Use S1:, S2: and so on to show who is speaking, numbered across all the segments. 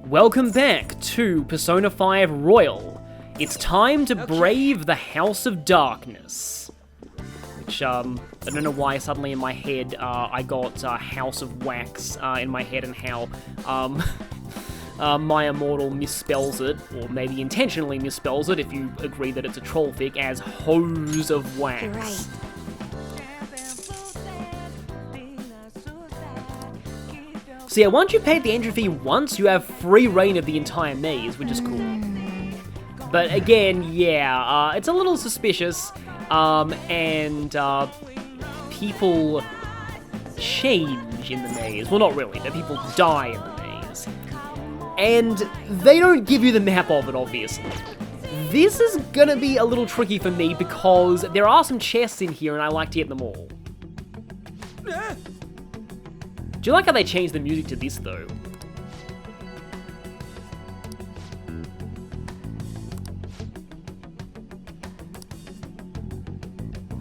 S1: Welcome back to Persona 5 Royal. It's time to brave the House of Darkness. Which, I don't know why suddenly in my head I got House of Wax in my head and how my immortal misspells it, or maybe intentionally misspells it if you agree that it's a trollfic, as Hose of Wax.
S2: You're right.
S1: So yeah, once you pay the entry fee once, you have free reign of the entire maze, which is cool. But again, yeah, it's a little suspicious, and people change in the maze. Well, not really, but people die in the maze. And they don't give you the map of it, obviously. This is gonna be a little tricky for me because there are some chests in here and I like to get them all. Do you like how they changed the music to this, though?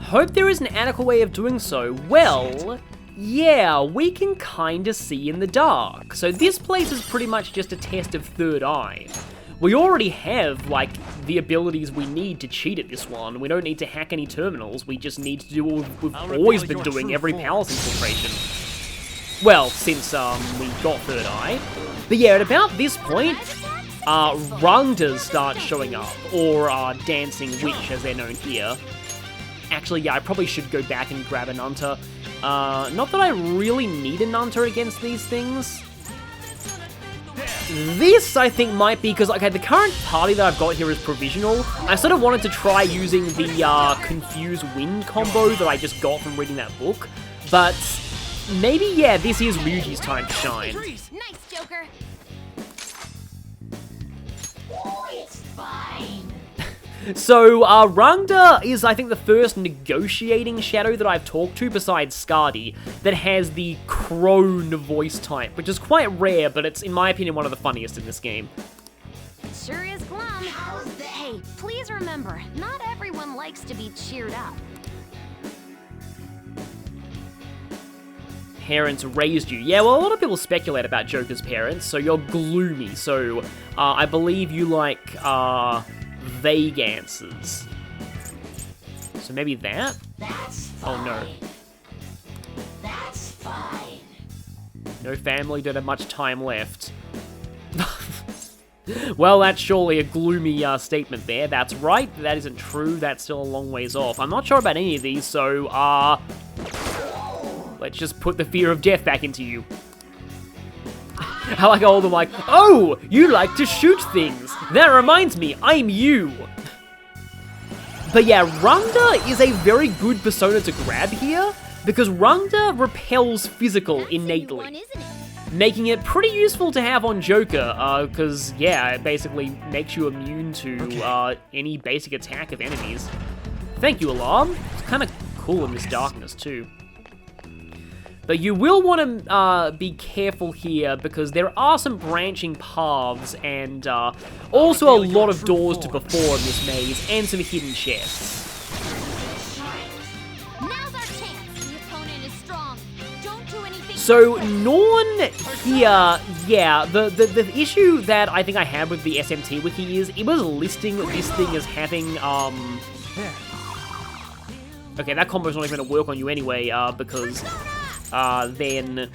S1: Hope there is an adequate way of doing so. Well, yeah, we can kinda see in the dark. So this place is pretty much just a test of third eye. We already have, like, the abilities we need to cheat at this one. We don't need to hack any terminals, we just need to do what we've always been doing every palace infiltration. Well, since we got third eye. But yeah, at about this point, Rungdas start showing up, or Dancing Witch as they're known here. Actually, yeah, I probably should go back and grab a Nunter. Not that I really need a Nunter against these things. This, I think, might be, because, okay, the current party that I've got here is provisional. I sort of wanted to try using the Confuse Wind combo that I just got from reading that book. But maybe, yeah, this is Ryuji's time to shine.
S2: Nice, Joker. Oh, it's fine.
S1: So, Rungda is, I think, the first negotiating shadow that I've talked to, besides Skadi, that has the crone voice type, which is quite rare, but it's, in my opinion, one of the funniest in this game.
S2: Sure is glum. Hey, please remember, not everyone likes to be cheered up.
S1: Parents raised you. Yeah, well, a lot of people speculate about Joker's parents, so you're gloomy, so I believe you like, vague answers. So maybe that?
S2: That's fine.
S1: Oh no.
S2: That's fine.
S1: No family, don't have much time left. Well, that's surely a gloomy statement there. That's right, that isn't true, that's still a long ways off. I'm not sure about any of these, so, let's just put the fear of death back into you. I like all of them like, oh, you like to shoot things. That reminds me, I'm you. But yeah, Rungda is a very good persona to grab here, because Rungda repels physical innately, making it pretty useful to have on Joker, because, yeah, it basically makes you immune to any basic attack of enemies. Thank you, Alarm. It's kind of cool in this darkness, too. But you will want to be careful here, because there are some branching paths, and also a lot of doors to perform in this maze, and some hidden chests.
S2: Now's our chance. The opponent is strong. Don't do anything.
S1: So, Norn here, yeah, the issue that I think I had with the SMT wiki is, it was listing this thing as having, okay, that combo's not even going to work on you anyway, because then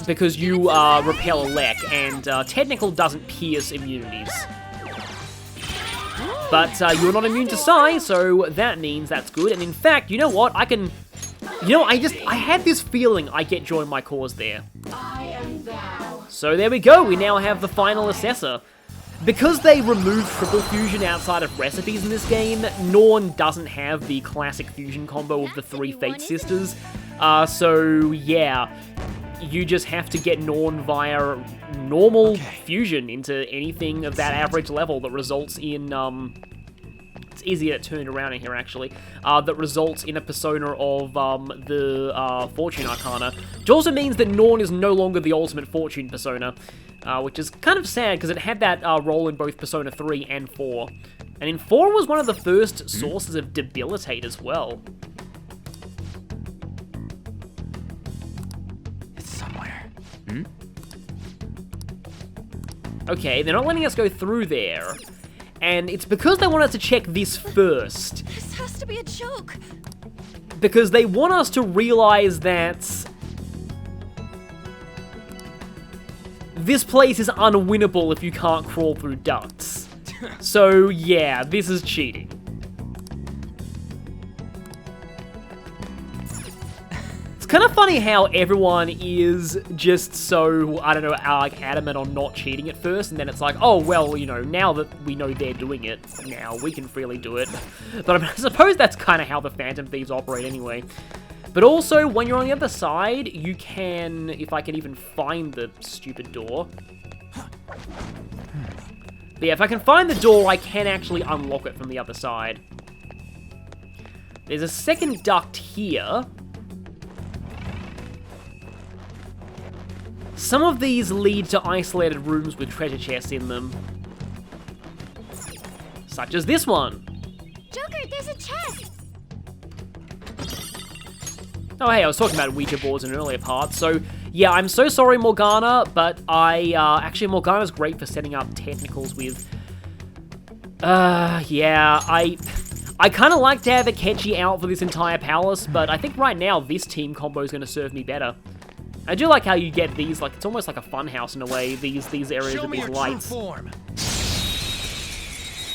S1: because you repel a Lek, and Technical doesn't pierce immunities. But you're not immune to Psy, so that means that's good. And in fact, you know what? I had this feeling I get join my cause there. So there we go. We now have the final assessor. Because they removed triple fusion outside of recipes in this game, Norn doesn't have the classic fusion combo of the three Fate Sisters. So yeah, you just have to get Norn via normal fusion into anything of that average level that results in, it's easier to turn around in here actually, that results in a persona of the Fortune Arcana, which also means that Norn is no longer the ultimate Fortune persona, which is kind of sad because it had that role in both Persona 3 and 4, and in 4 was one of the first sources of Debilitate as well. Okay, they're not letting us go through there. And it's because they want us to check this first.
S2: This has to be a joke.
S1: Because they want us to realize that this place is unwinnable if you can't crawl through ducts. So yeah, this is cheating. It's kind of funny how everyone is just so, I don't know, like adamant on not cheating at first, and then it's like, oh, well, you know, now that we know they're doing it, now we can freely do it. But I suppose that's kind of how the Phantom Thieves operate anyway. But also, when you're on the other side, you can, if I can even find the stupid door. But yeah, if I can find the door, I can actually unlock it from the other side. There's a second duct here. Some of these lead to isolated rooms with treasure chests in them. Such as this one.
S2: Joker, there's a chest.
S1: Oh hey, I was talking about Ouija boards in an earlier part, so yeah, I'm so sorry Morgana, but actually Morgana's great for setting up technicals with, yeah, I kind of like to have Akechi out for this entire palace, but I think right now this team combo is going to serve me better. I do like how you get these, like, it's almost like a fun house in a way, these areas with these lights.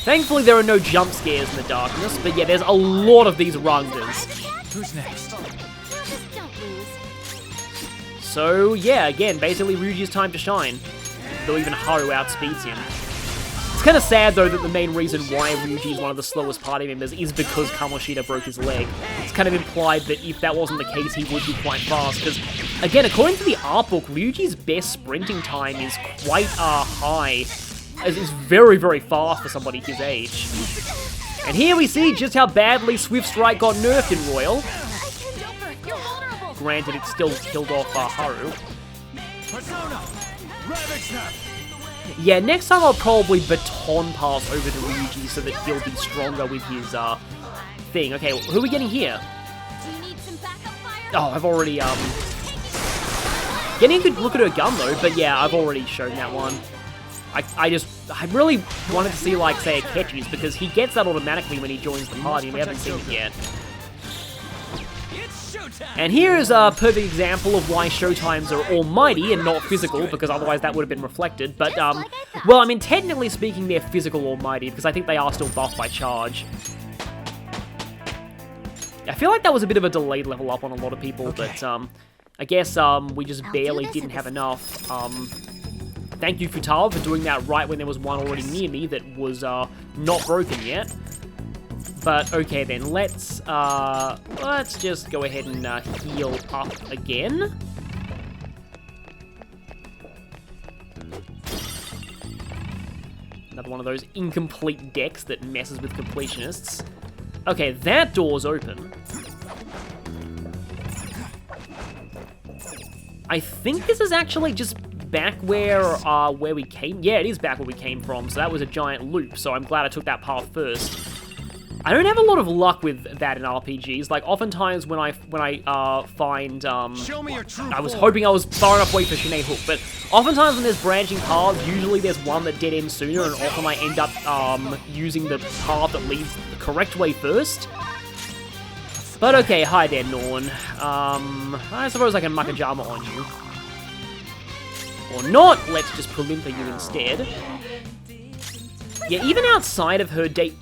S1: Thankfully, there are no jump scares in the darkness, but yeah, there's a lot of these rungers.
S3: Who's next?
S2: Don't lose.
S1: So, yeah, again, basically Ryuji's time to shine. Though even Haru outspeeds him. It's kind of sad, though, that the main reason why Ryuji is one of the slowest party members is because Kamoshida broke his leg. It's kind of implied that if that wasn't the case, he would be quite fast, because, again, according to the art book, Ryuji's best sprinting time is quite high. It's very, very fast for somebody his age. And here we see just how badly Swift Strike got nerfed in Royal.
S2: Joker, you're vulnerable.
S1: Granted, it still killed off Haru.
S3: Persona! Ravage Snap!
S1: Yeah, next time I'll probably baton pass over to Ryuji so that he'll be stronger with his, thing. Okay, who are we getting here?
S2: Do you need some backup fire?
S1: Oh, I've already, getting a good look at her gun, though, but yeah, I've already shown that one. I really wanted to see, like, say, Akechi's, because he gets that automatically when he joins the party, and we haven't seen it yet. And here is a perfect example of why showtimes are almighty and not physical, because otherwise that would have been reflected. But, well, I mean, technically speaking, they're physical almighty, because I think they are still buffed by charge. I feel like that was a bit of a delayed level up on a lot of people, but, I guess, we just barely didn't have enough. Thank you, Futal, for doing that right when there was one already near me that was, not broken yet. But, okay then, let's just go ahead and, heal up again. Another one of those incomplete decks that messes with completionists. Okay, that door's open. I think this is actually just back where we came. Yeah, it is back where we came from, so that was a giant loop, so I'm glad I took that path first. I don't have a lot of luck with that in RPGs. Like, oftentimes when I find,
S3: Show me your true
S1: I was
S3: form.
S1: hoping I was far enough away for Shine Hook, but oftentimes when there's branching paths, usually there's one that dead ends sooner, and often I end up, using the path that leads the correct way first. But okay, hi there, Norn. I suppose I can Makajama on you. Or not, let's just Prolimpa you instead. Yeah, even outside of her date...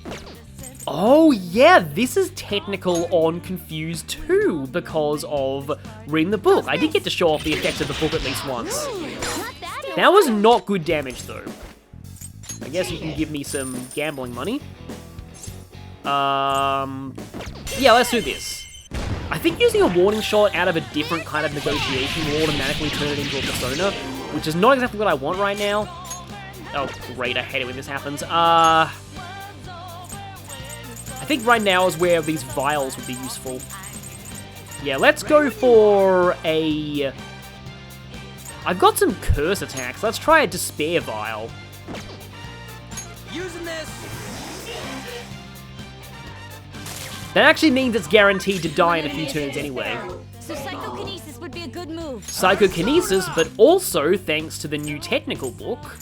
S1: Oh yeah, this is technical on Confused too, because of reading the book. I did get to show off the effects of the book at least once. That was not good damage though. I guess you can give me some gambling money. Yeah, let's do this. I think using a warning shot out of a different kind of negotiation will automatically turn it into a persona, which is not exactly what I want right now. Oh, great, I hate it when this happens. I think right now is where these vials would be useful. Yeah, let's go for a... I've got some curse attacks. Let's try a Despair Vial.
S3: Using this.
S1: That actually means it's guaranteed to die in a few turns anyway.
S2: So psychokinesis would be a good Good move.
S1: Psychokinesis, but also, thanks to the new technical book,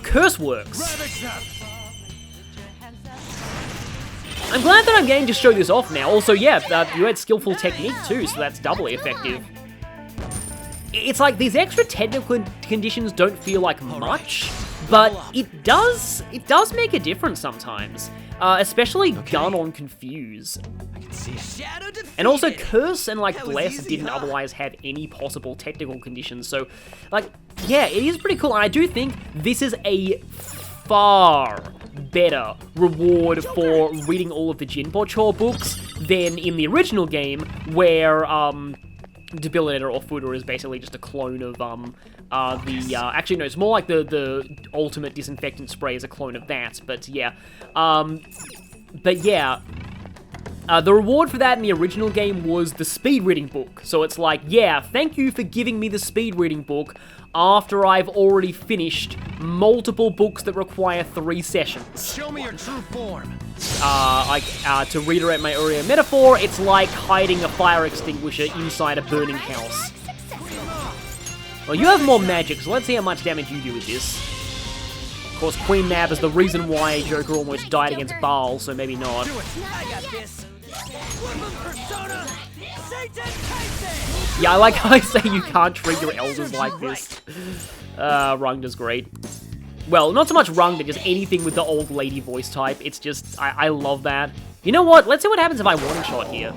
S1: Curse works.
S3: Rabbit snap.
S1: I'm glad that I'm getting to show this off now. Also, yeah, you had skillful technique too, so that's doubly effective. It's like these extra technical conditions don't feel like much, but it does make a difference sometimes. Especially Gun on Confuse.
S3: I can see shadow defeated.
S1: And also Curse and like
S3: That was
S1: Bless
S3: easy,
S1: didn't
S3: huh?
S1: otherwise have any possible technical conditions, so like, yeah, it is pretty cool, and I do think this is a far better reward for reading all of the Jinpocho books than in the original game, where Debilitator or Fuda is basically just a clone of actually no, it's more like the ultimate disinfectant spray is a clone of that, but yeah. The reward for that in the original game was the speed reading book. So it's like, yeah, thank you for giving me the speed reading book after I've already finished multiple books that require 3 sessions.
S3: Show me your true form.
S1: To reiterate my earlier metaphor, it's like hiding a fire extinguisher inside a burning house. Well, you have more magic, so let's see how much damage you do with this. Of course, Queen Mab is the reason why Joker almost died against Baal, so maybe not.
S3: Do it. I got this. Woman persona. Satan Tyson.
S1: Yeah, I like how I say you can't treat your elders like this. Rungda's great. Well, not so much Rungda, just anything with the old lady voice type. It's just, I love that. You know what? Let's see what happens if I one-shot here.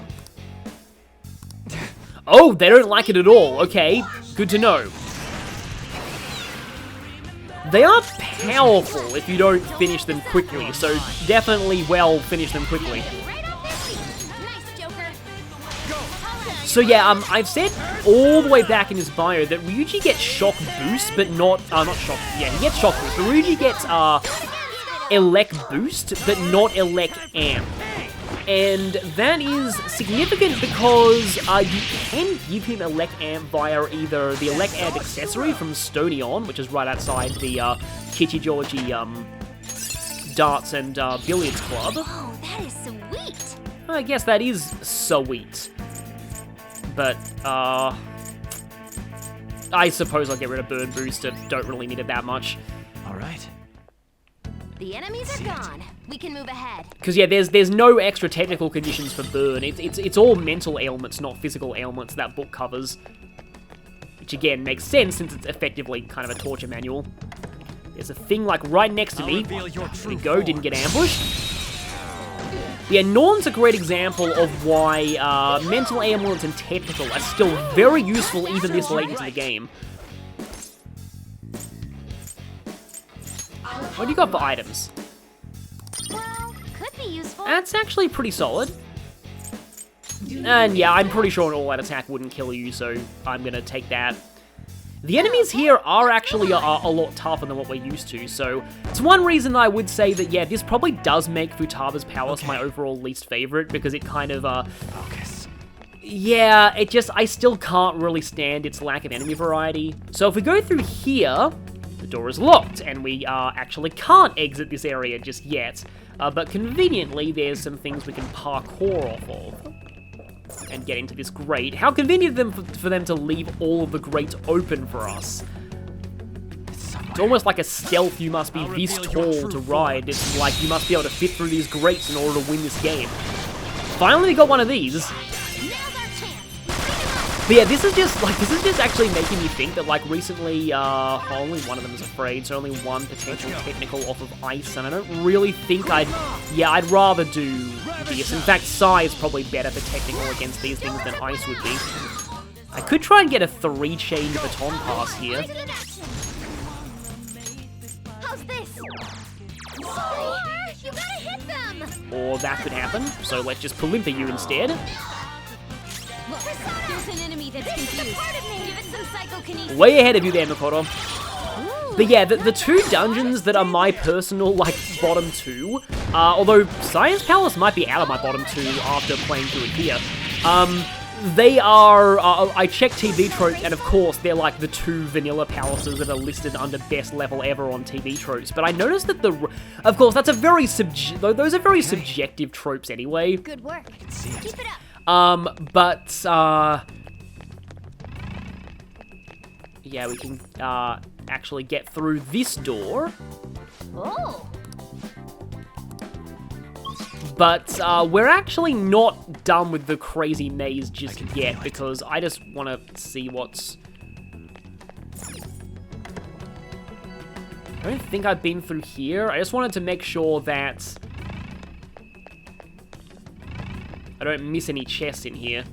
S1: Oh, they don't like it at all. Okay, good to know. They are powerful if you don't finish them quickly, so definitely finish them quickly. So yeah, I've said all the way back in his bio that Ryuji gets shock boost, but not shock. Yeah, he gets shock boost, but Ryuji gets elect boost, but elect amp. And that is significant because you can give him elect amp via either the elect amp accessory from Stony On, which is right outside the Kichijoji darts and billiards club.
S2: Oh, that is sweet.
S1: I guess that is sweet. But, I suppose I'll get rid of Burn Boost. I don't really need it that much.
S3: All right.
S2: The enemies are gone. We can move ahead.
S1: Because, yeah, there's no extra technical conditions for Burn. It's all mental ailments, not physical ailments that book covers. Which, again, makes sense since it's effectively kind of a torture manual. There's a thing, like, right next to me. There we go, didn't get ambushed. Yeah, Norn's a great example of why mental ailments and technical are still very useful even this late into the game. What do you got for items?
S2: Well, could be useful.
S1: That's actually pretty solid. And yeah, I'm pretty sure an all-out attack wouldn't kill you, so I'm gonna take that. The enemies here are actually a lot tougher than what we're used to, so it's one reason I would say that, yeah, this probably does make Futaba's Palace my overall least favorite, because it kind of,
S3: Focus.
S1: yeah, I still can't really stand its lack of enemy variety. So if we go through here, the door is locked, and we actually can't exit this area just yet, but conveniently there's some things we can parkour off of. And get into this grate. How convenient for them to leave all of the grates open for us. It's almost like a stealth you must be this tall to ride. It's like you must be able to fit through these grates in order to win this game. Finally we got one of these. But yeah, this is just actually making me think that, like, recently, only one of them is afraid, so only one potential technical off of ice, and I don't really think I'd rather do this. In fact, Psy is probably better for technical against these things than ice would be. I could try and get a 3-chained baton pass here.
S2: How's this? Thor, you gotta hit them.
S1: Or that could happen, so let's just Palimpa you instead.
S2: Look, there's an enemy that's confused. Give it some psychokinesis.
S1: Way ahead of you there, Makoto. But yeah, the 2 dungeons that are my personal, like, bottom 2, although Science Palace might be out of my bottom 2 after playing through it here, they are, I checked TV Tropes, and of course, they're like the 2 vanilla palaces that are listed under best level ever on TV Tropes, but I noticed that of course, that's a very those are very subjective tropes anyway.
S2: Good work. Keep it up.
S1: Yeah, we can actually get through this door.
S2: Oh.
S1: But we're actually not done with the crazy maze just yet, because I just want to see what's... I don't think I've been through here. I just wanted to make sure that I don't miss any chests in here.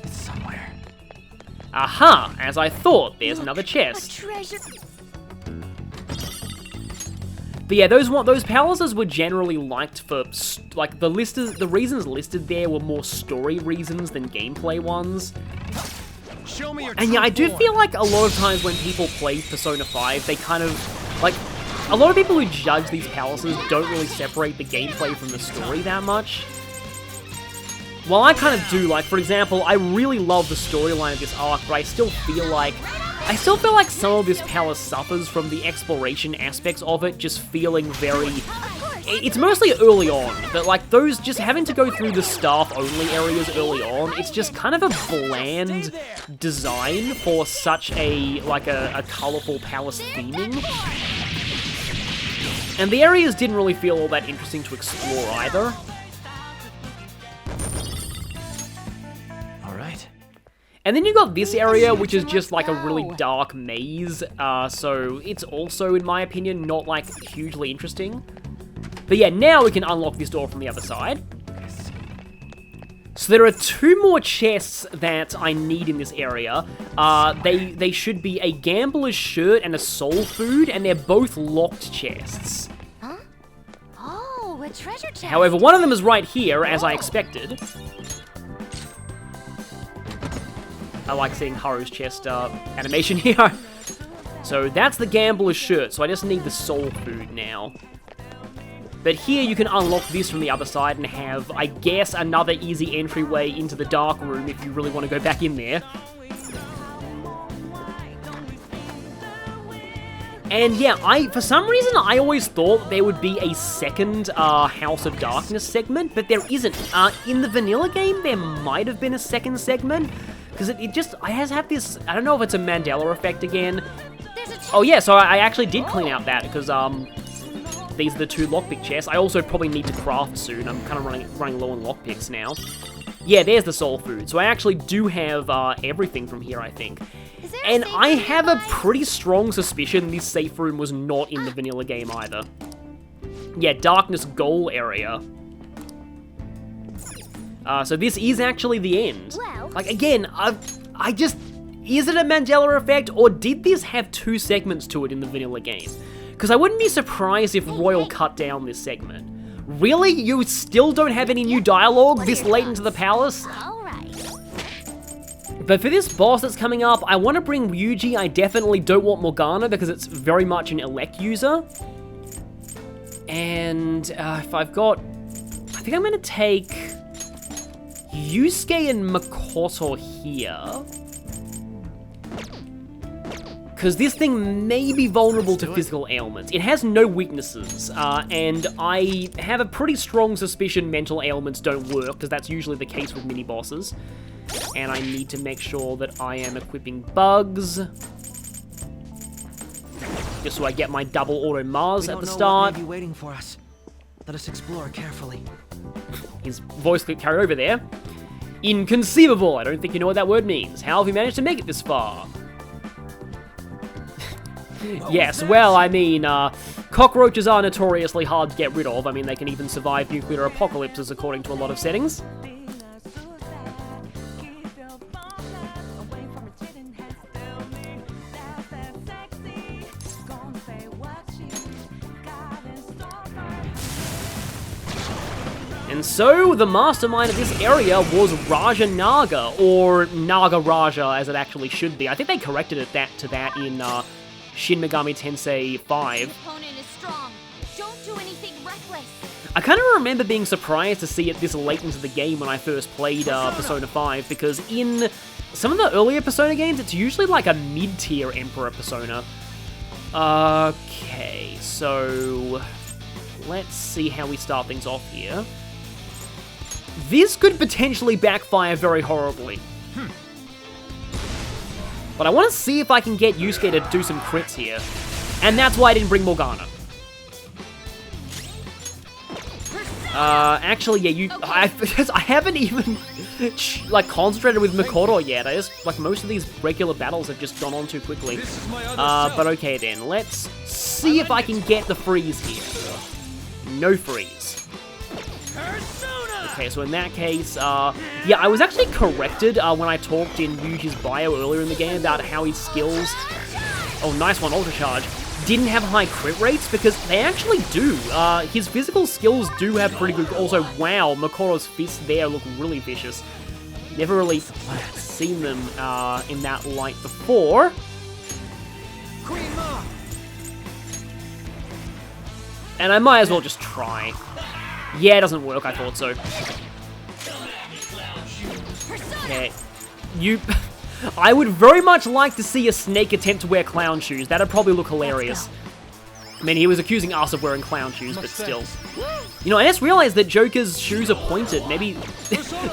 S3: It's somewhere.
S1: Aha! As I thought, there's another
S2: A
S1: chest.
S2: treasure.
S1: But yeah, those palaces were generally liked for, like, the reasons listed there were more story reasons than gameplay ones.
S3: Show me your
S1: And yeah, I do
S3: form.
S1: feel like a lot of times when people play Persona 5, they kind of, like, a lot of people who judge these palaces don't really separate the gameplay from the story that much. Well, I kind of do. Like, for example, I really love the storyline of this arc, but I still feel like some of this palace suffers from the exploration aspects of it just feeling very... It's mostly early on, but like those just having to go through the staff-only areas early on, it's just kind of a bland design for such a, like a colourful palace theming. And the areas didn't really feel all that interesting to explore either. And then you got this area, which is just like a really dark maze, so it's also, in my opinion, not like hugely interesting. But yeah, now we can unlock this door from the other side. So there are 2 more chests that I need in this area. They should be a gambler's shirt and a soul food, and they're both locked chests.
S2: Huh? Oh, a treasure chest.
S1: However, one of them is right here, as I expected. I like seeing Haru's chest animation here. So that's the gambler's shirt, so I just need the soul food now. But here you can unlock this from the other side and have, I guess, another easy entryway into the dark room if you really want to go back in there. And yeah, for some reason, I always thought there would be a second House of Darkness segment, but there isn't. In the vanilla game, there might have been a second segment, because it has had this, I don't know if it's a Mandela effect again. Oh yeah, so I actually did clean out that, because these are the 2 lockpick chests. I also probably need to craft soon. I'm kind of running low on lockpicks now. Yeah, there's the soul food. So I actually do have everything from here, I think. And I have a pretty strong suspicion this safe room was not in the vanilla game either. Yeah, Darkness Goal area. So this is actually the end. Like, again, I just... Is it a Mandela effect, or did this have 2 segments to it in the vanilla game? Because I wouldn't be surprised if Royal cut down this segment. Really? You still don't have any new dialogue this late into the palace? But for this boss that's coming up, I want to bring Ryuji. I definitely don't want Morgana because it's very much an elect user. And if I've got... I think I'm going to take Yusuke and Makoto here. Because this thing may be vulnerable to physical ailments. It has no weaknesses, and I have a pretty strong suspicion mental ailments don't work, because that's usually the case with mini-bosses. And I need to make sure that I am equipping bugs. Just so I get my double auto Mars at the start.
S3: What may be waiting for us. Let us explore carefully.
S1: His voice clip carried over there. Inconceivable! I don't think you know what that word means. How have you managed to make it this far? Yes, well, I mean, cockroaches are notoriously hard to get rid of. I mean, they can even survive nuclear apocalypses according to a lot of settings. And so, the mastermind of this area was Raja Naga, or Naga Raja, as it actually should be. I think they corrected it to that in Shin Megami Tensei 5.
S2: Opponent is strong. Don't do anything reckless.
S1: I kind of remember being surprised to see it this late into the game when I first played Persona 5, because in some of the earlier Persona games, it's usually like a mid-tier Emperor Persona. Okay, so let's see how we start things off here. this could potentially backfire very horribly. But I want to see if I can get Yusuke to do some crits here. And that's why I didn't bring Morgana. Actually, yeah, I haven't even, like, concentrated with Makoto yet. I just, like, most of these regular battles have just gone on too quickly. But okay then, let's see if I can get the freeze here. No freeze. Okay, so in that case, yeah, I was actually corrected when I talked in Yuji's bio earlier in the game about how his skills, oh, nice one, Ultra Charge, didn't have high crit rates, because they actually do. His physical skills do have pretty good. Also, wow, Makoto's fists there look really vicious. Never really seen them in that light before. And I might as well just try. Yeah, it doesn't work, I thought so. Okay. I would very much like to see a Snake attempt to wear clown shoes. That'd probably look hilarious. I mean, he was accusing us of wearing clown shoes, but still. You know, I just realized that Joker's shoes are pointed. Maybe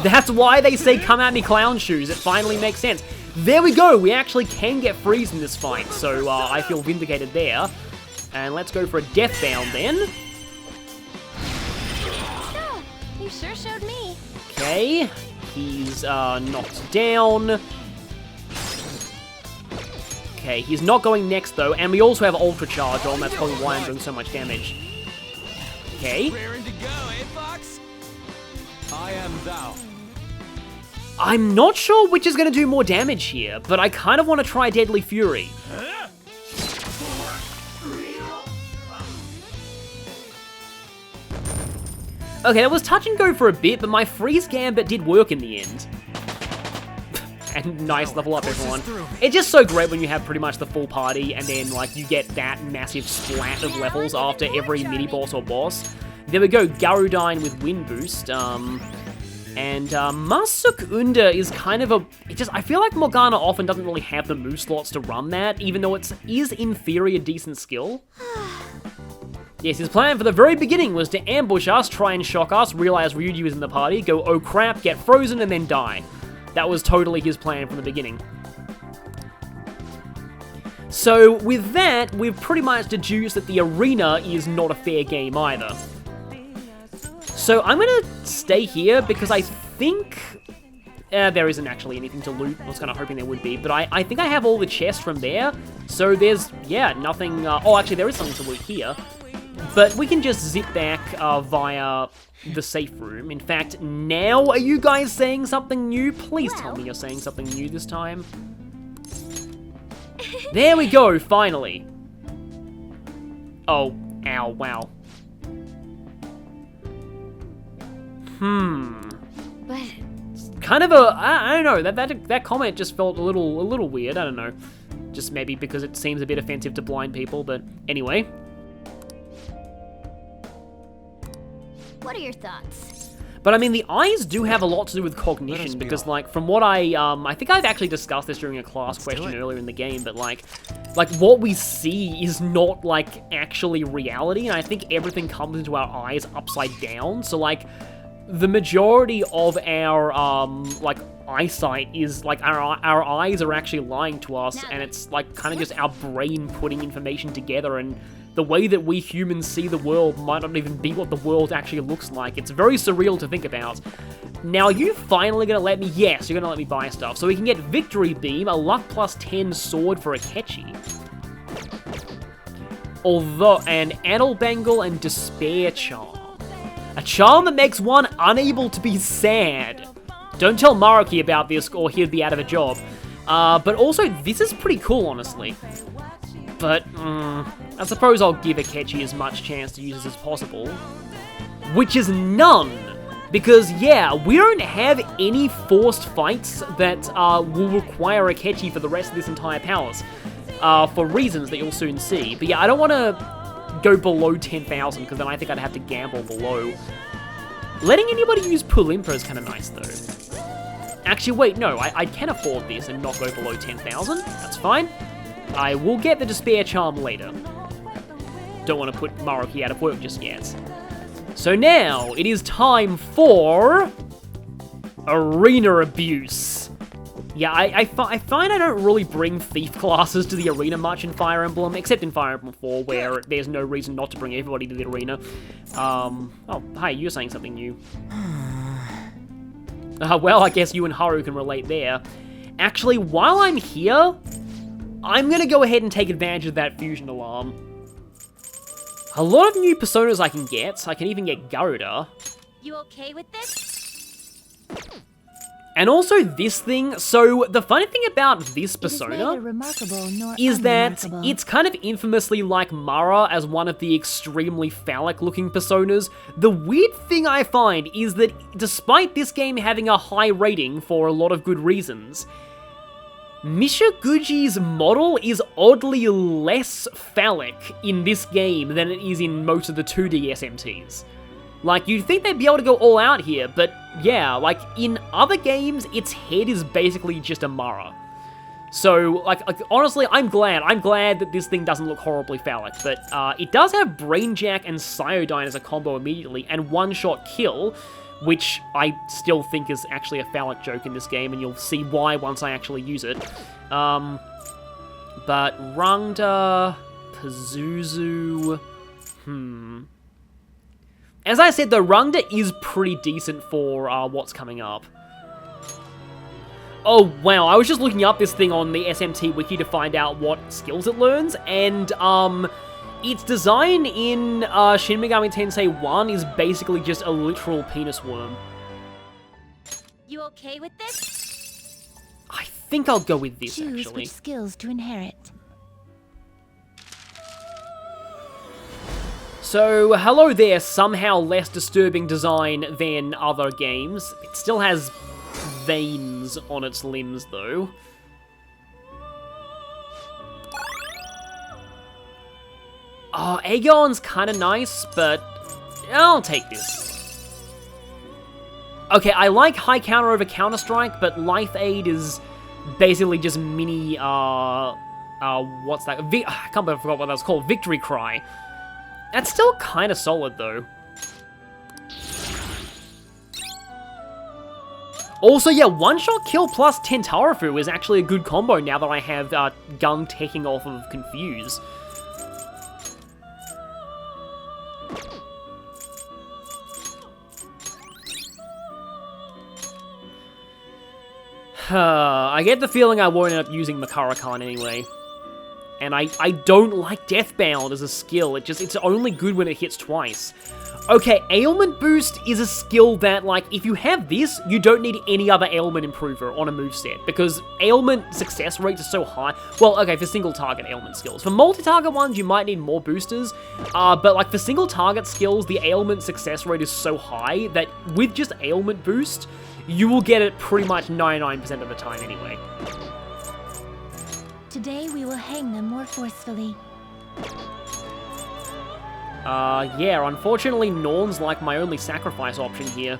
S1: that's why they say, come at me, clown shoes. It finally makes sense. There we go. We actually can get freeze in this fight, so I feel vindicated there. And let's go for a Deathbound then.
S2: So, you sure showed me.
S1: Okay. He's knocked down. Okay, he's not going next though, and we also have Ultra Charge on, that's probably why I'm doing so much damage. Okay.
S3: Raring to go, eh, Fox? I am thou.
S1: I'm not sure which is going to do more damage here, but I kind of want to try Deadly Fury. Okay, that was touch and go for a bit, but my Freeze Gambit did work in the end. And nice level up, everyone. It's just so great when you have pretty much the full party, and then, like, you get that massive splat of levels after every mini-boss or boss. There we go, Garudine with Wind Boost, and Masuk Unda is kind of a... I feel like Morgana often doesn't really have the move slots to run that, even though it is, in theory, a decent skill. Yes, his plan for the very beginning was to ambush us, try and shock us, realize Ryuji was in the party, go, oh crap, get frozen, and then die. That was totally his plan from the beginning. So, with that, we've pretty much deduced that the arena is not a fair game either. So, I'm gonna stay here because I think... there isn't actually anything to loot. I was kind of hoping there would be, but I think I have all the chests from there. So there's, yeah, nothing... oh, actually, there is something to loot here. But we can just zip back via the safe room. In fact, now are you guys saying something new? Please tell me you're saying something new this time. There we go, finally. Oh, ow, wow.
S2: But
S1: kind of a, I don't know, that comment just felt a little weird, I don't know. Just maybe because it seems a bit offensive to blind people, but anyway.
S2: what are your thoughts?
S1: But I mean, the eyes do have a lot to do with cognition, because like, from what I think I've actually discussed this during a class question earlier in the game, but like what we see is not like actually reality, and I think everything comes into our eyes upside down, so like, the majority of our, like, eyesight is, like, our eyes are actually lying to us, and it's, like, kind of just our brain putting information together, and the way that we humans see the world might not even be what the world actually looks like. It's very surreal to think about. Now, are you finally gonna let me? Yes, you're gonna let me buy stuff. So we can get Victory Beam, a luck plus 10 sword for Akechi. Although, an Adelbangle and Despair Charm. A charm that makes one unable to be sad. Don't tell Maruki about this or he'll be out of a job. But also, this is pretty cool, honestly. But, I suppose I'll give Akechi as much chance to use this as possible. Which is none. Because, yeah, we don't have any forced fights that will require Akechi for the rest of this entire palace. For reasons that you'll soon see. But yeah, I don't want to go below 10,000, because then I think I'd have to gamble below. Letting anybody use Pulimpa is kind of nice, though. Actually, wait, no, I can afford this and not go below 10,000. That's fine. I will get the Despair Charm later. Don't want to put Maruki out of work just yet. So now, it is time for Arena abuse. Yeah, I find I don't really bring thief classes to the arena much in Fire Emblem, except in Fire Emblem 4, where there's no reason not to bring everybody to the arena. Oh, hi, you're saying something new. Well, I guess you and Haru can relate there. Actually, while I'm here, I'm gonna go ahead and take advantage of that fusion alarm. A lot of new personas I can get. I can even get Garuda.
S2: You okay with this?
S1: And also this thing, so the funny thing about this persona is that it's kind of infamously like Mara as one of the extremely phallic looking personas. The weird thing I find is that despite this game having a high rating for a lot of good reasons, Michiguchi's model is oddly less phallic in this game than it is in most of the 2D SMTs. Like, you'd think they'd be able to go all out here, but yeah, like, in other games, its head is basically just a Mara. So, like honestly, I'm glad that this thing doesn't look horribly phallic, but it does have Brainjack and Cyodyne as a combo immediately, and one-shot kill, which I still think is actually a phallic joke in this game, and you'll see why once I actually use it. But Rangda, Pazuzu, As I said, the Rangda is pretty decent for what's coming up. Oh, wow, I was just looking up this thing on the SMT wiki to find out what skills it learns, and its design in Shin Megami Tensei 1 is basically just a literal penis worm.
S2: You okay with this?
S1: I think I'll go with this,
S2: Choose
S1: actually.
S2: which skills to inherit.
S1: So, hello there, somehow less disturbing design than other games. It still has veins on its limbs, though. Oh, Aegon's kind of nice, but I'll take this. Okay, I like high counter over counter strike, but life aid is basically just mini, what's that? I can't believe I forgot what that was called. Victory Cry. That's still kind of solid, though. Also, yeah, one-shot kill plus Tentarafu is actually a good combo now that I have Gung taking off of Confuse. I get the feeling I won't end up using Makara-Khan anyway. And I don't like Deathbound as a skill. It's only good when it hits twice. Okay, Ailment Boost is a skill that, like, if you have this, you don't need any other ailment improver on a moveset, because ailment success rates are so high. Well, okay, for single-target ailment skills. For multi-target ones, you might need more boosters, but, like, for single-target skills, the ailment success rate is so high that with just Ailment Boost, you will get it pretty much 99% of the time anyway.
S2: Today we will hang them more forcefully.
S1: Yeah, unfortunately, Norn's like my only sacrifice option here.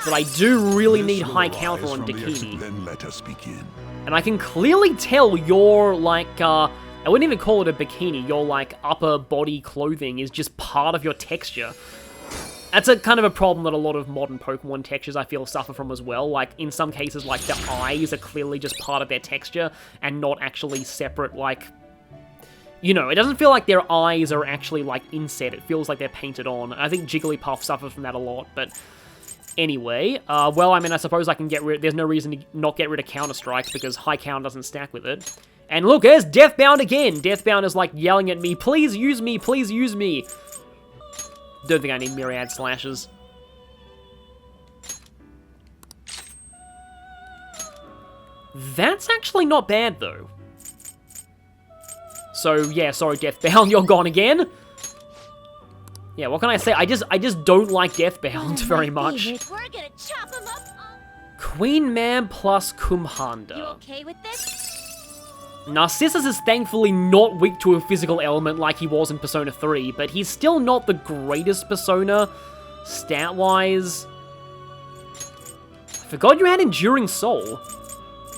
S1: But I do really need high counter on Dakini.
S4: Then let us begin.
S1: And I can clearly tell your, like, I wouldn't even call it a bikini, your, like, upper body clothing is just part of your texture. That's a kind of a problem that a lot of modern Pokemon textures I feel suffer from as well. Like, in some cases, like, the eyes are clearly just part of their texture and not actually separate, like... You know, it doesn't feel like their eyes are actually, like, inset. It feels like they're painted on. I think Jigglypuff suffers from that a lot, but... Anyway, well, I mean, I suppose I can get rid... There's no reason to not get rid of Counter-Strike, because High Count doesn't stack with it. And look, there's Deathbound again! Deathbound is, like, yelling at me, please use me, please use me! Don't think I need Myriad Slashes. That's actually not bad, though. So, yeah, sorry, Deathbound, you're gone again. Yeah, what can I say? I just don't like Deathbound very much.
S2: We're gonna chop him up.
S1: Queen Mab plus Kumhanda.
S2: You okay with this?
S1: Narcissus is thankfully not weak to a physical element like he was in Persona 3, but he's still not the greatest Persona, stat-wise. I forgot you had Enduring Soul.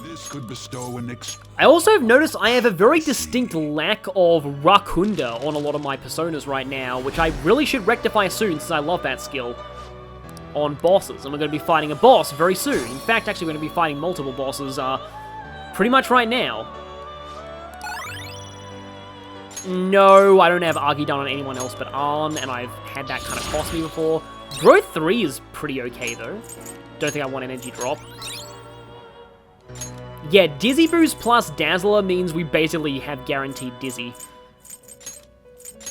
S4: This could bestow an
S1: I also have noticed I have a very distinct lack of Rakunda on a lot of my Personas right now, which I really should rectify soon since I love that skill. on bosses, and we're going to be fighting a boss very soon. In fact, actually, we're going to be fighting multiple bosses pretty much right now. No, I don't have Argy done on anyone else but Arn, and I've had that kind of cost me before. Growth 3 is pretty okay, though. Don't think I want Energy Drop. Yeah, Dizzy Boost plus Dazzler means we basically have guaranteed Dizzy.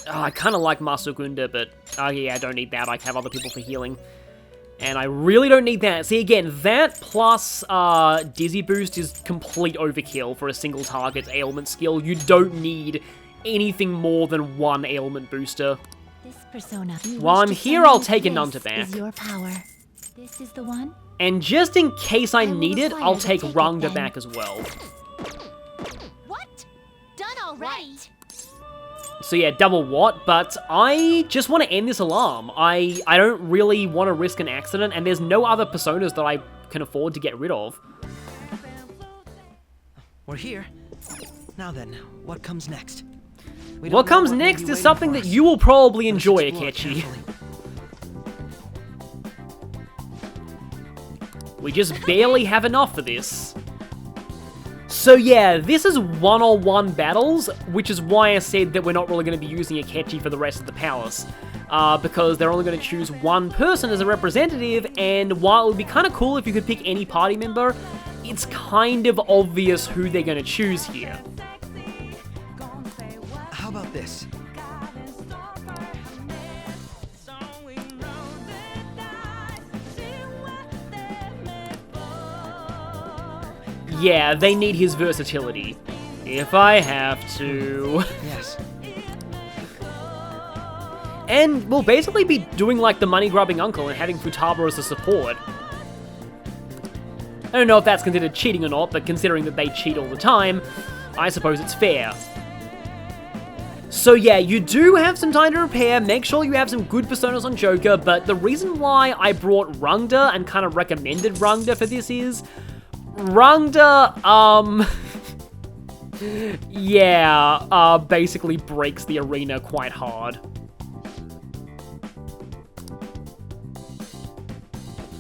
S1: Oh, I kind of like Masugunda, but yeah, I don't need that. I have other people for healing. And I really don't need that. See, again, that plus Dizzy Boost is complete overkill for a single target ailment skill. You don't need anything more than one ailment booster.
S5: This persona.
S1: While I'm here, I'll take a Nunta
S5: Is your power. This is the one?
S1: And just in case I
S5: will
S1: need it,
S5: require
S1: I'll
S5: to
S1: take
S5: take it
S1: Rangda
S5: then.
S1: back as well.
S2: What? Done already?
S1: So yeah, double what, but I just want to end this alarm. I don't really want to risk an accident, and there's no other personas that I can afford to get rid of.
S3: We're here. Now then, what comes next? We
S1: What
S3: don't know
S1: comes
S3: may
S1: next
S3: be
S1: is
S3: waiting
S1: something
S3: for
S1: that
S3: us.
S1: you will probably
S3: Let us
S1: enjoy,
S3: explore
S1: Akechi.
S3: carefully.
S1: We just barely have enough for this. So yeah, this is one-on-one battles, which is why I said that we're not really going to be using Akechi for the rest of the palace. Because they're only going to choose one person as a representative, and while it would be kind of cool if you could pick any party member, it's kind of obvious who they're going to choose here.
S3: How about this?
S1: Yeah, they need his versatility. If I have to...
S3: Yes.
S1: And we'll basically be doing like the money-grubbing uncle and having Futaba as a support. I don't know if that's considered cheating or not, but considering that they cheat all the time, I suppose it's fair. So yeah, you do have some time to repair, make sure you have some good personas on Joker, but the reason why I brought Rangda and kind of recommended Rangda for this is... Rangda, yeah, basically breaks the arena quite hard.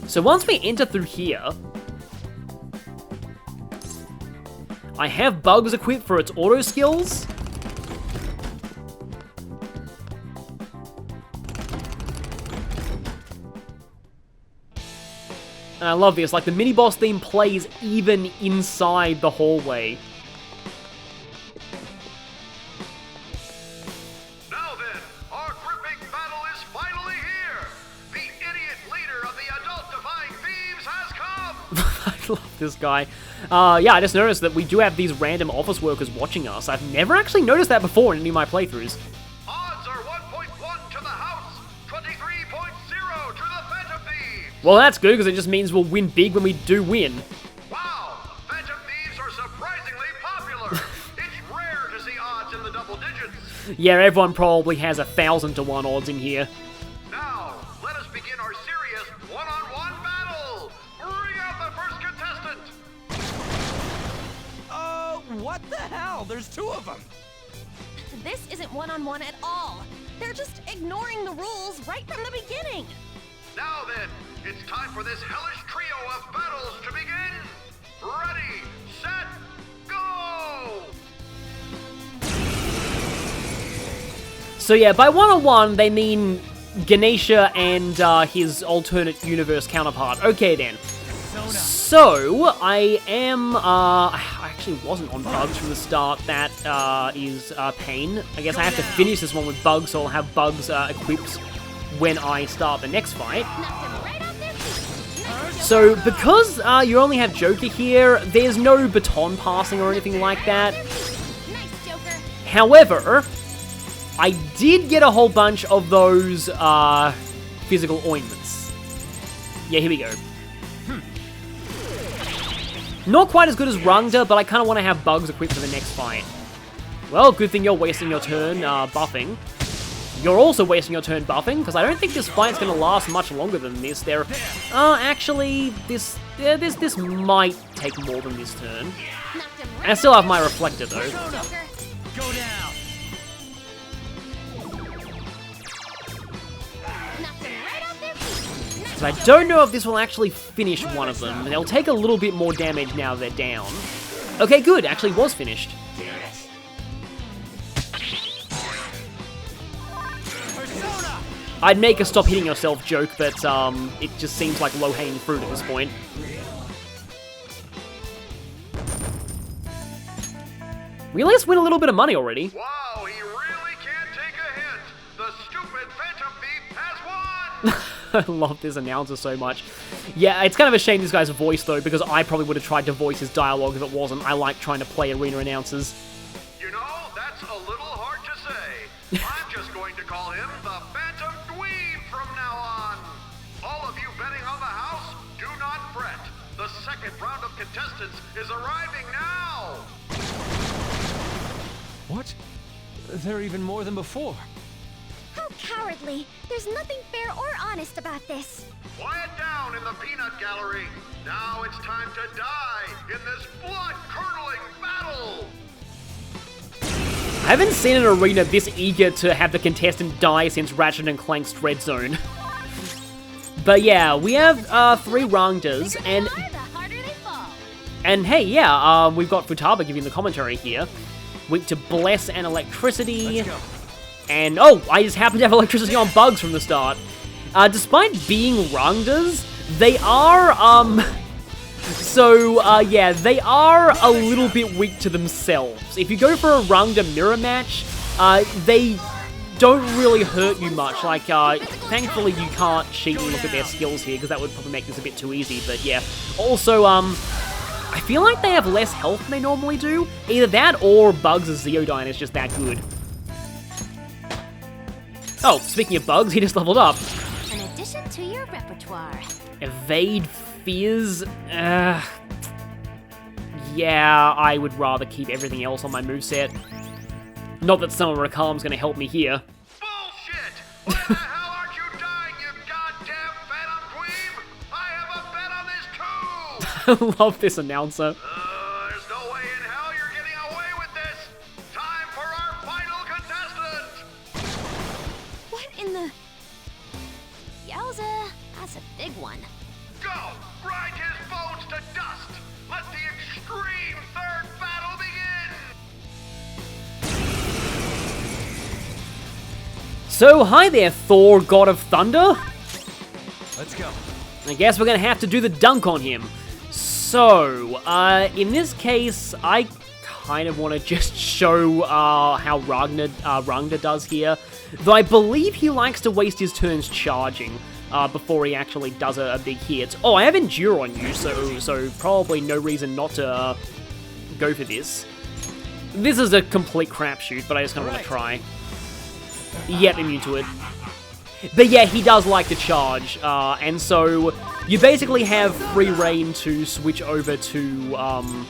S1: So once we enter through here, I have Bugs equipped for its auto skills. And I love this, like the mini-boss theme plays even inside the hallway.
S4: Now then, our gripping battle is finally here. The idiot leader of the adult-defying thieves has come.
S1: I love this guy. Yeah, I just noticed that we do have these random office workers watching us. I've never actually noticed that before in any of my playthroughs.
S4: Odds are 1.1 to the house, 23.0 to the Phantom Thieves.
S1: Well, that's good, because it just means we'll win big when we do win.
S4: Wow, Phantom Thieves are surprisingly popular. It's rare to see odds in the double digits.
S1: Yeah, everyone probably has 1,000 to 1 odds in here.
S4: Now, let us begin our serious one-on-one battle. Bring out the first contestant.
S3: What the hell? There's two of them.
S2: This isn't one-on-one at all. They're just ignoring the rules right from the beginning.
S4: Now then, it's time for this hellish trio of battles to begin. Ready, set, go!
S1: So yeah, by one-on-one, they mean Ganesha and his alternate universe counterpart. Okay then. So, I am, I actually wasn't on Bugs from the start. That is Pain. I guess I have to finish this one with Bugs, so I'll have Bugs equipped when I start the next fight.
S2: Knocked them right off their feet. Nice
S1: So,
S2: joker.
S1: because you only have Joker here, there's no baton passing or anything like that.
S2: Nice, Joker.
S1: However, I did get a whole bunch of those physical ointments. Yeah, here we go. Not quite as good as Rangda, but I kind of want to have Bugs equipped for the next fight. Well, good thing you're wasting your turn buffing. You're also wasting your turn buffing, because I don't think this fight's going to last much longer than this. Actually, this might take more than this turn.
S2: Knocked him
S1: I
S2: right
S1: still
S2: off
S1: have my reflector, though.
S2: their feet, Joker.
S3: Go down.
S2: Knocked him right off their feet. Nice.
S1: So I don't know if this will actually finish one of them. They'll take a little bit more damage now they're down. Okay, good. Actually was finished.
S3: Persona!
S1: I'd make a stop hitting yourself joke, but it just seems like low-hanging fruit at this point. We at least win a little bit of money already.
S4: Wow, he really can't take a hint. The stupid Phantom Thief has won!
S1: I love this announcer so much. Yeah, it's kind of a shame this guy's voice, though, because I probably would have tried to voice his dialogue if it wasn't. I like trying to play arena announcers.
S4: You know, that's a little hard to say. I'm just going to call him the Phantom Dweeb from now on. All of you betting on the house, do not fret. The second round of contestants is arriving now.
S3: What? They're even more than before.
S6: How cowardly! There's nothing fair or honest about this.
S4: Quiet down in the peanut gallery. Now it's time to die in this blood-curdling battle.
S1: I haven't seen an arena this eager to have the contestant die since Ratchet and Clank's Dread Zone. But yeah, we have 3 Rangdas, and
S6: The harder they fall.
S1: hey, yeah, we've got Futaba giving the commentary here. Weak to Bless and Electricity.
S3: Let's go.
S1: And, oh, I just happen to have electricity on bugs from the start. Despite being Rangdas, they are, yeah, they are a little bit weak to themselves. If you go for a Rangda mirror match, they don't really hurt you much. Like, thankfully you can't cheat and look at their skills here, because that would probably make this a bit too easy, but yeah. Also, I feel like they have less health than they normally do. Either that, or Bugs' Zeodyne is just that good. Oh, speaking of Bugs, he just leveled up.
S6: An addition to your repertoire.
S1: Evade Fears? Yeah, I would rather keep everything else on my moveset. Not that Summer Recalm's gonna help me here.
S4: Bullshit! Why the hell aren't you dying, you goddamn Phantom Dweeb? I have a bet on this too!
S1: I love this announcer.
S4: There's no way in hell you're getting away with this! Time for our final contestant!
S6: What in the... Yowza, that's a big one.
S4: Go! Grind his bones to dust! Let the extreme third battle begin!
S1: So, hi there, Thor, God of Thunder.
S3: Let's go.
S1: I guess we're gonna have to do the dunk on him. So, in this case, I kind of want to just show how Rangda does here. Though I believe he likes to waste his turns charging before he actually does a big hit. Oh, I have Endure on you, so probably no reason not to go for this. This is a complete crapshoot, but I just kind of want to try. Yep, immune to it. But yeah, he does like to charge, and so you basically have free reign to switch over to,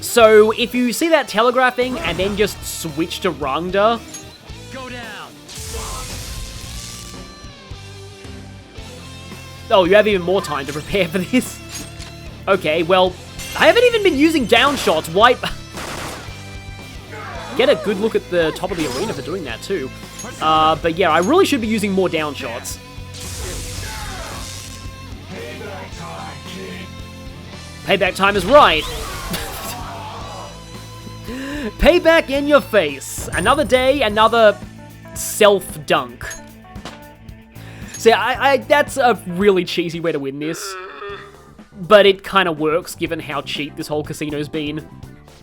S1: so if you see that telegraphing and then just switch to Rangda,
S3: Go down.
S1: oh, you have even more time to prepare for this. Okay, well, I haven't even been using down shots. Why? Get a good look at the top of the arena for doing that too. But yeah, I really should be using more down shots. Payback time is right. Payback in your face. Another day, another self-dunk. So that's a really cheesy way to win this. But it kind of works, given how cheap this whole casino's been.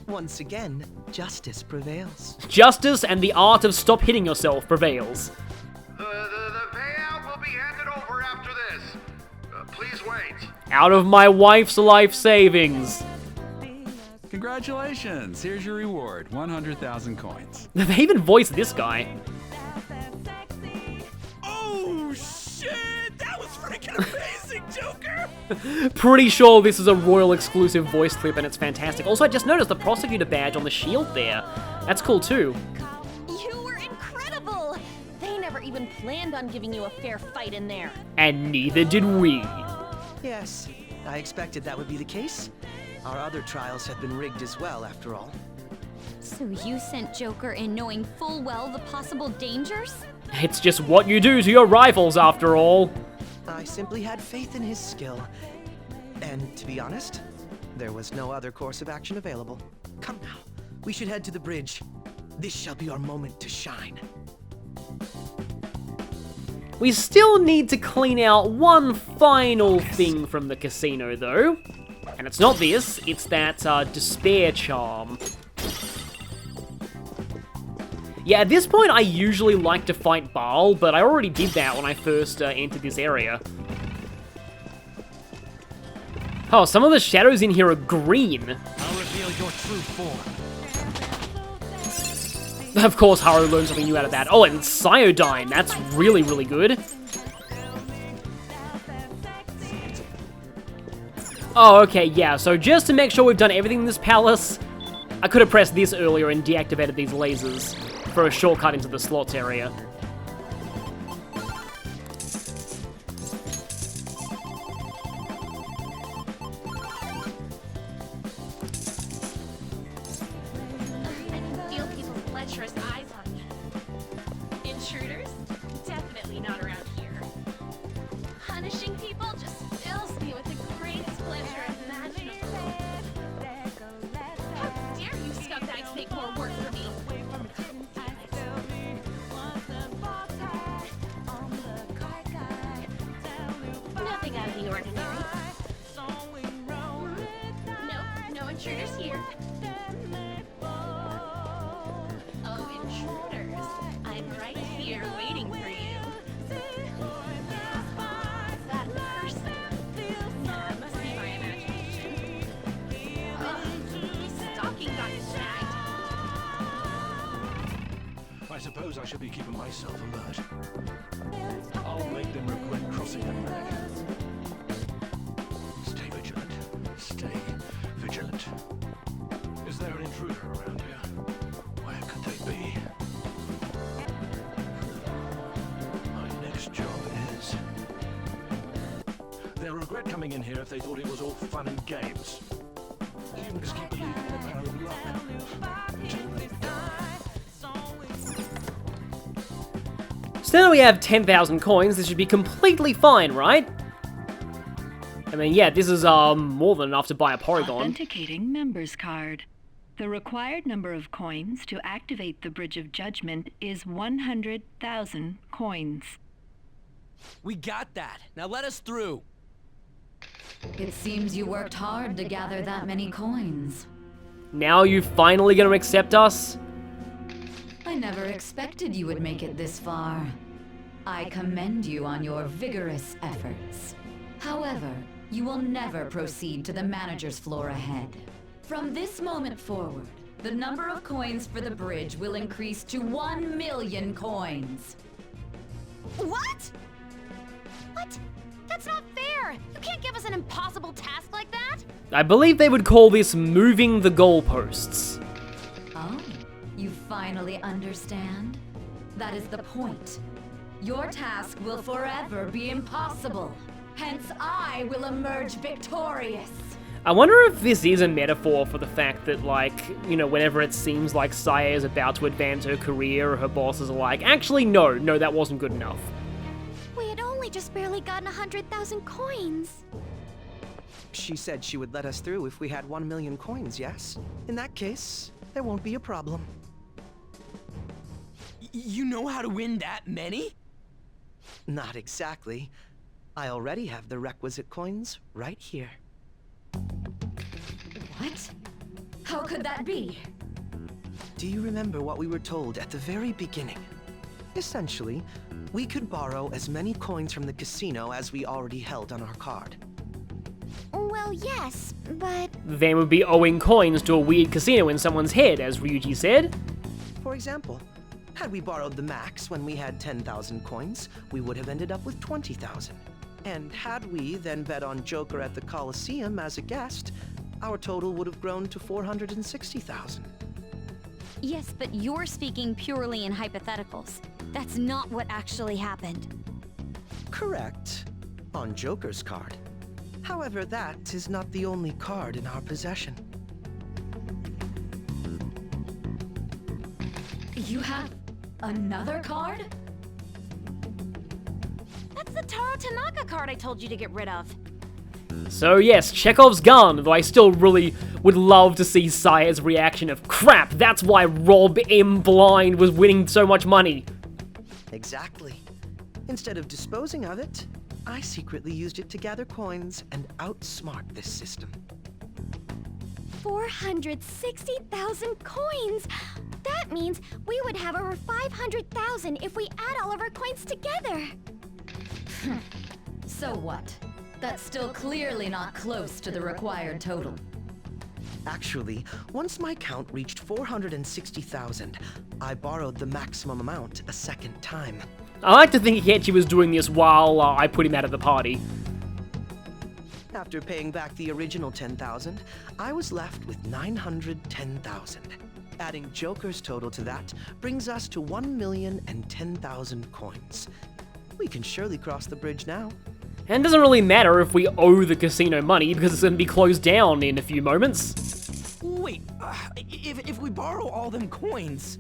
S7: Once again, justice prevails.
S1: Justice and the art of stop hitting yourself prevails.
S4: The payout will be handed over after this. Please wait.
S1: Out of my wife's life savings.
S8: Congratulations! Here's your reward, 100,000 coins.
S1: They even voiced this guy.
S3: Oh, shit! That was freaking amazing, Joker!
S1: Pretty sure this is a Royal exclusive voice clip and it's fantastic. Also, I just noticed the prosecutor badge on the shield there. That's cool too.
S6: You were incredible! They never even planned on giving you a fair fight in there.
S1: And neither did we.
S7: Yes, I expected that would be the case. Our other trials have been rigged as well, after all.
S6: So you sent Joker in knowing full well the possible dangers?
S1: It's just what you do to your rivals, after all.
S7: I simply had faith in his skill. And to be honest, there was no other course of action available. Come now, we should head to the bridge. This shall be our moment to shine.
S1: We still need to clean out one final thing from the casino, though. And it's not this, it's that despair charm. Yeah, at this point I usually like to fight Baal, but I already did that when I first entered this area. Oh, some of the shadows in here are green.
S3: I'll reveal your true form.
S1: Of course, Haru learned something new out of that. Oh, and Cyodyne, that's really, really good. Oh, okay, yeah, so just to make sure we've done everything in this palace, I could have pressed this earlier and deactivated these lasers for a shortcut into the slots area.
S6: I can feel people's lecherous eyes on me. Intruders? Definitely not around here. Punishing people just fills me with the greatest pleasure imaginable. How dare you scumbags make more work for me? Nothing out of the ordinary. No intruders here. Oh, intruders. I'm right here waiting for you. That person. Nah, it must be my imagination. My stocking got snagged.
S9: I suppose I should be keeping myself alert. I'll make them regret crossing the track. Stay vigilant. Stay vigilant. Is there an intruder around here? Where could they be? My next job is... They'll regret coming in here if they thought it was all fun and games. You must keep believing in the power of luck. Until they die.
S1: So now we have 10,000 coins, this should be completely fine, right? I mean, yeah, this is more than enough to buy a Porygon.
S10: Authenticating member's card. The required number of coins to activate the Bridge of Judgment is 100,000 coins.
S3: We got that. Now let us through.
S5: It seems you worked hard to gather that many coins.
S1: Now you finally gonna accept us?
S5: I never expected you would make it this far. I commend you on your vigorous efforts. However, you will never proceed to the manager's floor ahead. From this moment forward, the number of coins for the bridge will increase to 1 million coins.
S2: What? What? That's not fair! You can't give us an impossible task like that!
S1: I believe they would call this moving the goalposts.
S5: Oh, you finally understand? That is the point. Your task will forever be impossible. Hence, I will emerge victorious.
S1: I wonder if this is a metaphor for the fact that, like, you know, whenever it seems like Saya is about to advance her career, her bosses are like, actually, no, that wasn't good enough.
S2: We had only just barely gotten 100,000 coins.
S7: She said she would let us through if we had 1 million coins, yes? In that case, there won't be a problem.
S3: You know how to win that many?
S7: Not exactly. I already have the requisite coins right here.
S5: What? How could that be?
S7: Do you remember what we were told at the very beginning? Essentially, we could borrow as many coins from the casino as we already held on our card.
S2: Well, yes, but...
S1: Then we'd be owing coins to a weird casino in someone's head, as Ryuji said.
S7: For example, had we borrowed the max when we had 10,000 coins, we would have ended up with 20,000. And had we then bet on Joker at the Coliseum as a guest, our total would have grown to 460,000.
S2: Yes, but you're speaking purely in hypotheticals. That's not what actually happened.
S7: Correct. On Joker's card. However, that is not the only card in our possession.
S5: You have another card?
S2: That's the Taro Tanaka card I told you to get rid of.
S1: So yes, Chekhov's gun, though I still really would love to see Saya's reaction of, crap, that's why Rob M. Blind was winning so much money.
S7: Exactly. Instead of disposing of it, I secretly used it to gather coins and outsmart this system.
S2: 460,000 coins! That means we would have over 500,000 if we add all of our coins together.
S5: So what? That's still clearly not close to the required total.
S7: Actually, once my count reached 460,000, I borrowed the maximum amount a second time.
S1: I like to think Hechi was doing this while I put him out of the party.
S7: After paying back the original 10,000, I was left with 910,000. Adding Joker's total to that brings us to 1,010,000 coins. We can surely cross the bridge now.
S1: And it doesn't really matter if we owe the casino money because it's going to be closed down in a few moments.
S7: Wait, if we borrow all them coins...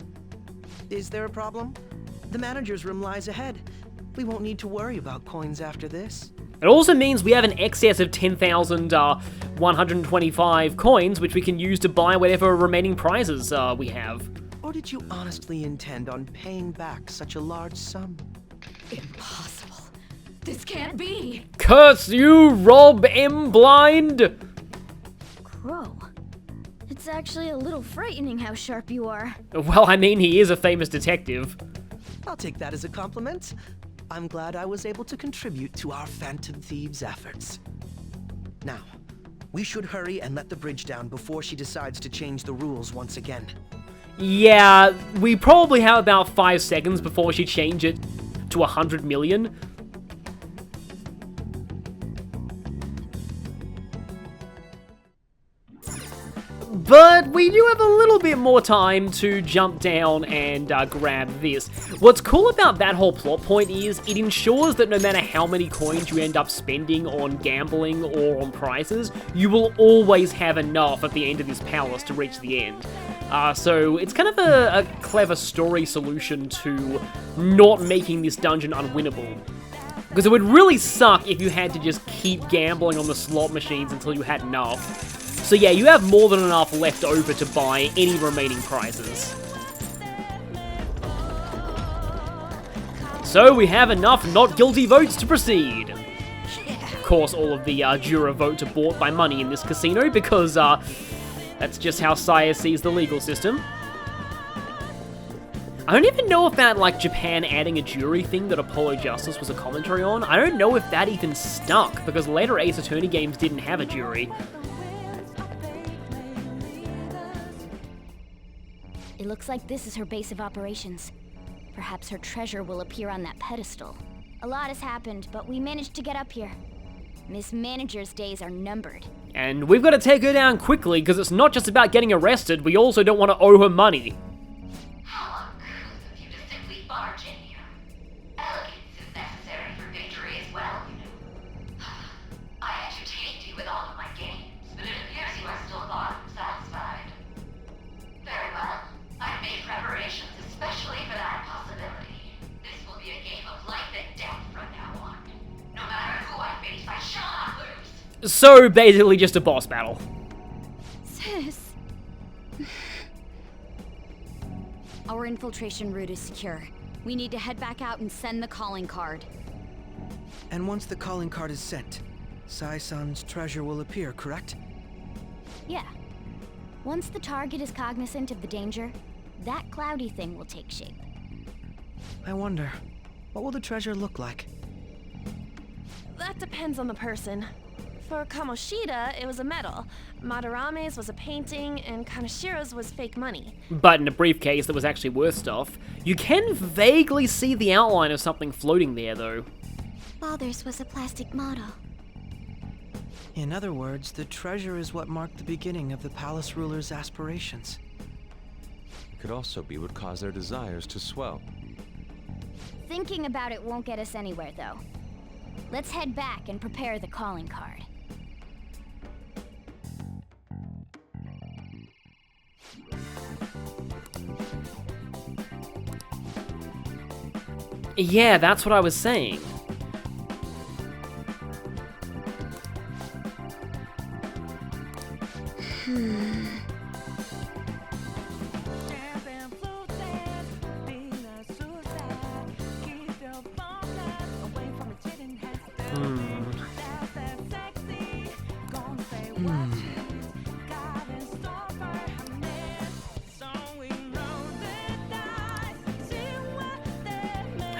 S7: Is there a problem? The manager's room lies ahead. We won't need to worry about coins after this.
S1: It also means we have an excess of 10,125 coins, which we can use to buy whatever remaining prizes we have.
S7: Or did you honestly intend on paying back such a large sum?
S5: Impossible. This can't be!
S1: Curse you, Rob M. Blind!
S2: Crow. It's actually a little frightening how sharp you are.
S1: Well, I mean, he is a famous detective.
S7: I'll take that as a compliment. I'm glad I was able to contribute to our Phantom Thieves' efforts. Now, we should hurry and let the bridge down before she decides to change the rules once again.
S1: Yeah, we probably have about 5 seconds before she changes it to 100 million. But we do have a little bit more time to jump down and grab this. What's cool about that whole plot point is it ensures that no matter how many coins you end up spending on gambling or on prizes, you will always have enough at the end of this palace to reach the end. So it's kind of a clever story solution to not making this dungeon unwinnable. Because it would really suck if you had to just keep gambling on the slot machines until you had enough. So yeah, you have more than enough left over to buy any remaining prizes. So we have enough not guilty votes to proceed. Of course, all of the juror votes are bought by money in this casino because that's just how Saya sees the legal system. I don't even know if that, like, Japan adding a jury thing that Apollo Justice was a commentary on, I don't know if that even stuck, because later Ace Attorney games didn't have a jury.
S2: It looks like this is her base of operations. Perhaps her treasure will appear on that pedestal. A lot has happened, but we managed to get up here. Miss Manager's days are numbered.
S1: And we've got to take her down quickly, because it's not just about getting arrested, we also don't want to owe her money.
S5: How uncouth of you to simply barge in here. Elegance is necessary for victory as well, you know. I entertained you with all of my games, but it appears you are still not satisfied. Very well. I've made preparations especially for that possibility. This will be a game of life and death from now on. No matter who I face, I shall not lose.
S1: So, basically just a boss battle.
S2: Sis. Our infiltration route is secure. We need to head back out and send the calling card.
S7: And once the calling card is sent, Sai-san's treasure will appear, correct?
S2: Yeah. Once the target is cognizant of the danger, that cloudy thing will take shape.
S7: I wonder, what will the treasure look like?
S6: That depends on the person. For Kamoshida, it was a medal. Madarame's was a painting, and Kanashiro's was fake money.
S1: But in a briefcase that was actually worth stuff. You can vaguely see the outline of something floating there, though.
S2: Father's was a plastic model.
S7: In other words, the treasure is what marked the beginning of the palace ruler's aspirations.
S11: It could also be what caused their desires to swell.
S2: Thinking about it won't get us anywhere, though. Let's head back and prepare the calling card.
S1: Yeah, that's what I was saying. I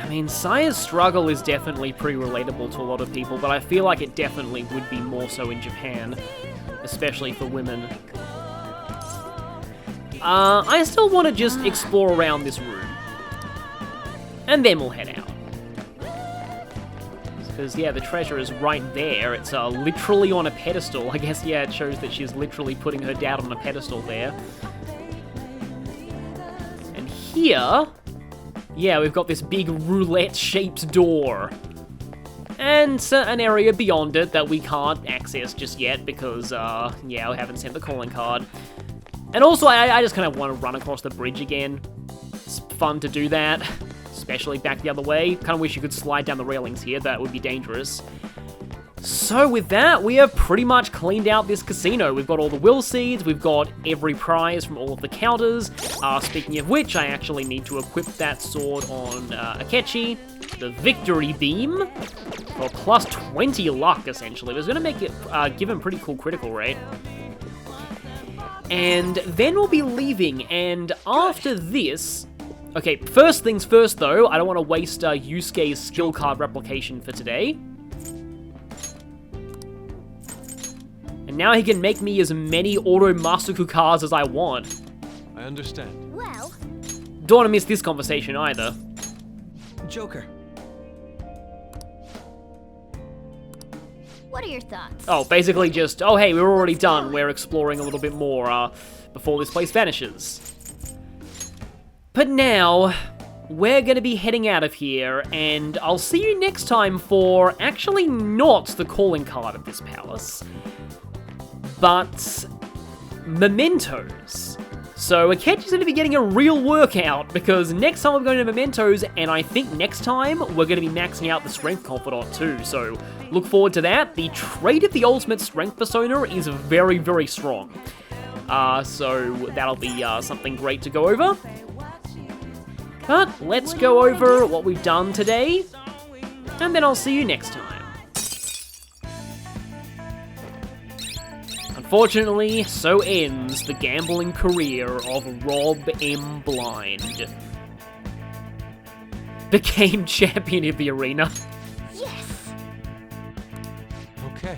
S1: mean, Saya's struggle is definitely pretty relatable to a lot of people, but I feel like it definitely would be more so in Japan, especially for women. I still want to just explore around this room, and then we'll head out. Because, yeah, the treasure is right there. It's literally on a pedestal. I guess, yeah, it shows that she's literally putting her dad on a pedestal there. And here... yeah, we've got this big roulette-shaped door. And an area beyond it that we can't access just yet because, yeah, we haven't sent the calling card. And also, I just kind of want to run across the bridge again. It's fun to do that, especially back the other way. Kind of wish you could slide down the railings here, that would be dangerous. So with that, we have pretty much cleaned out this casino. We've got all the will seeds, we've got every prize from all of the counters. Speaking of which, I actually need to equip that sword on Akechi. The Victory Beam, for plus 20 luck, essentially. It was going to make it, give him pretty cool critical rate. And then we'll be leaving, and after this... okay, first things first though, I don't want to waste Yusuke's skill card replication for today. And now he can make me as many Auto Masaku cards as I want.
S11: I understand.
S2: Well,
S1: Don't want to miss this conversation either.
S7: Joker.
S2: what are your thoughts?
S1: Oh, basically just, oh hey, we're already done. We're exploring a little bit more before this place vanishes. But now, we're going to be heading out of here, and I'll see you next time for actually not the calling card of this palace, but mementos. So Akechi's going to be getting a real workout, because next time we're going to mementos, and I think next time we're going to be maxing out the strength confidant too, so look forward to that. The trait of the ultimate strength persona is very, very strong. So that'll be something great to go over. But let's go over what we've done today, and then I'll see you next time. Unfortunately, so ends the gambling career of Rob M. Blind. Became champion of the arena.
S2: Yes!
S11: Okay.